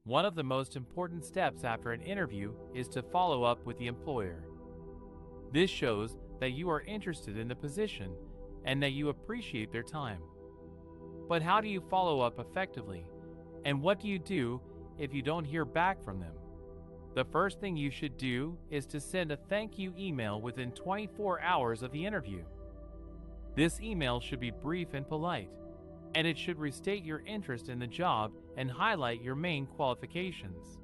One of the most important steps after an interview is to follow up with the employer. This shows that you are interested in the position and that you appreciate their time. But how do you follow up effectively? And what do you do if you don't hear back from them? The first thing you should do is to send a thank you email within 24 hours of the interview. This email should be brief and polite, and it should restate your interest in the job and highlight your main qualifications.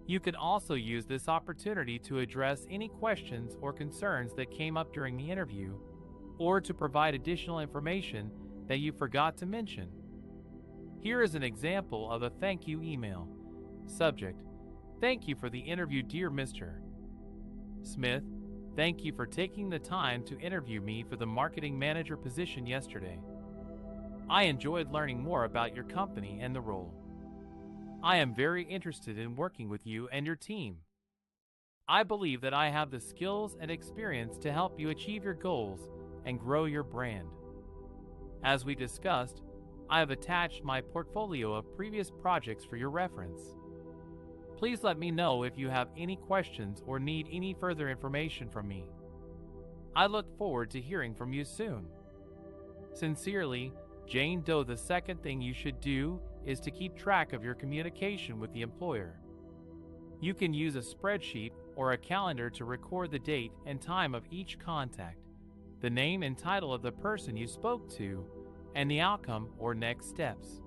You can also use this opportunity to address any questions or concerns that came up during the interview, or to provide additional information that you forgot to mention. Here is an example of a thank you email. Subject: Thank you for the interview, dear Mr. Smith. Thank you for taking the time to interview me for the marketing manager position yesterday. I enjoyed learning more about your company and the role. I am very interested in working with you and your team. I believe that I have the skills and experience to help you achieve your goals and grow your brand. As we discussed, I have attached my portfolio of previous projects for your reference. Please let me know if you have any questions or need any further information from me. I look forward to hearing from you soon. Sincerely, Jane Doe. The second thing you should do is to keep track of your communication with the employer. You can use a spreadsheet or a calendar to record the date and time of each contact, the name and title of the person you spoke to, and the outcome or next steps.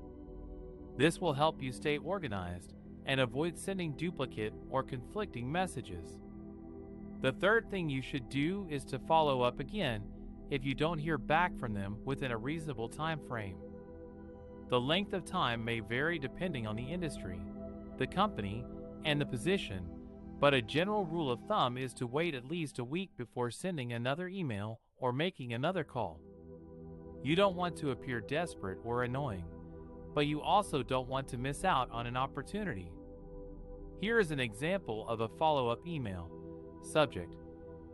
This will help you stay organized and avoid sending duplicate or conflicting messages. The third thing you should do is to follow up again if you don't hear back from them within a reasonable time frame. The length of time may vary depending on the industry, the company, and the position, but a general rule of thumb is to wait at least a week before sending another email or making another call. You don't want to appear desperate or annoying, but you also don't want to miss out on an opportunity. Here is an example of a follow-up email. Subject: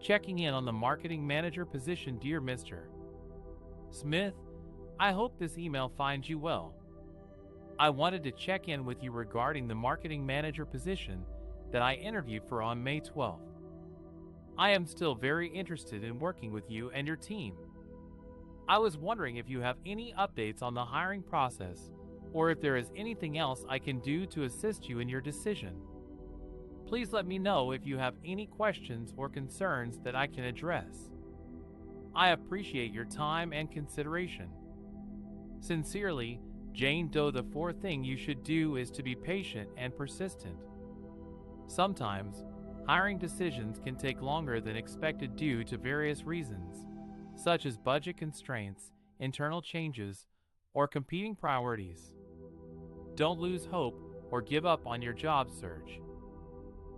Checking in on the marketing manager position, dear Mr. Smith. I hope this email finds you well. I wanted to check in with you regarding the marketing manager position that I interviewed for on May 12th. I am still very interested in working with you and your team. I was wondering if you have any updates on the hiring process, or if there is anything else I can do to assist you in your decision. Please let me know if you have any questions or concerns that I can address. I appreciate your time and consideration. Sincerely, Jane Doe. The fourth thing you should do is to be patient and persistent. Sometimes, hiring decisions can take longer than expected due to various reasons, such as budget constraints, internal changes, or competing priorities. Don't lose hope or give up on your job search.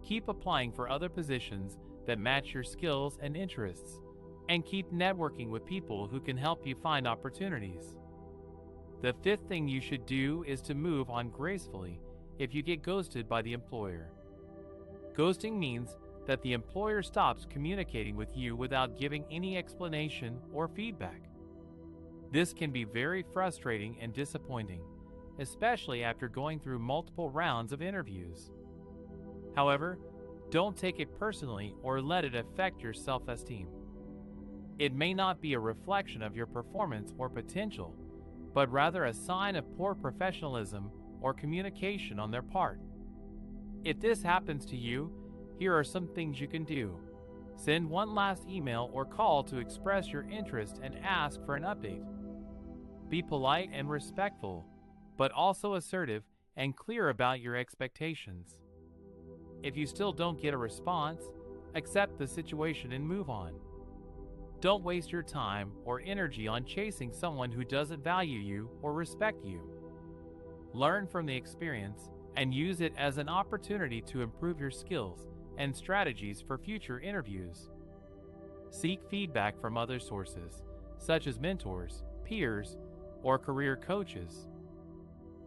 Keep applying for other positions that match your skills and interests, and keep networking with people who can help you find opportunities. The fifth thing you should do is to move on gracefully if you get ghosted by the employer. Ghosting means that the employer stops communicating with you without giving any explanation or feedback. This can be very frustrating and disappointing, especially after going through multiple rounds of interviews. However, don't take it personally or let it affect your self-esteem. It may not be a reflection of your performance or potential, but rather a sign of poor professionalism or communication on their part. If this happens to you, here are some things you can do. Send one last email or call to express your interest and ask for an update. Be polite and respectful, but also assertive and clear about your expectations. If you still don't get a response, accept the situation and move on. Don't waste your time or energy on chasing someone who doesn't value you or respect you. Learn from the experience and use it as an opportunity to improve your skills and strategies for future interviews. Seek feedback from other sources, such as mentors, peers, or career coaches.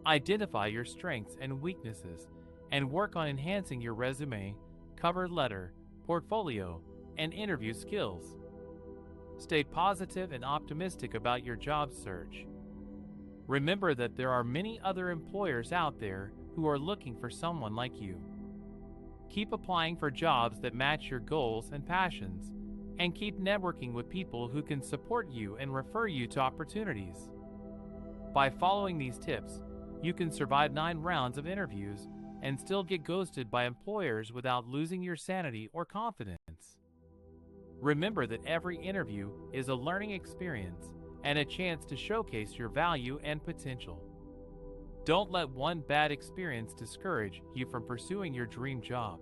Identify your strengths and weaknesses and work on enhancing your resume, cover letter, portfolio, and interview skills. Stay positive and optimistic about your job search. Remember that there are many other employers out there who who are looking for someone like you. Keep applying for jobs that match your goals and passions, and keep networking with people who can support you and refer you to opportunities. By following these tips, you can survive 9 rounds of interviews and still get ghosted by employers without losing your sanity or confidence. Remember that every interview is a learning experience and a chance to showcase your value and potential. Don't let one bad experience discourage you from pursuing your dream job.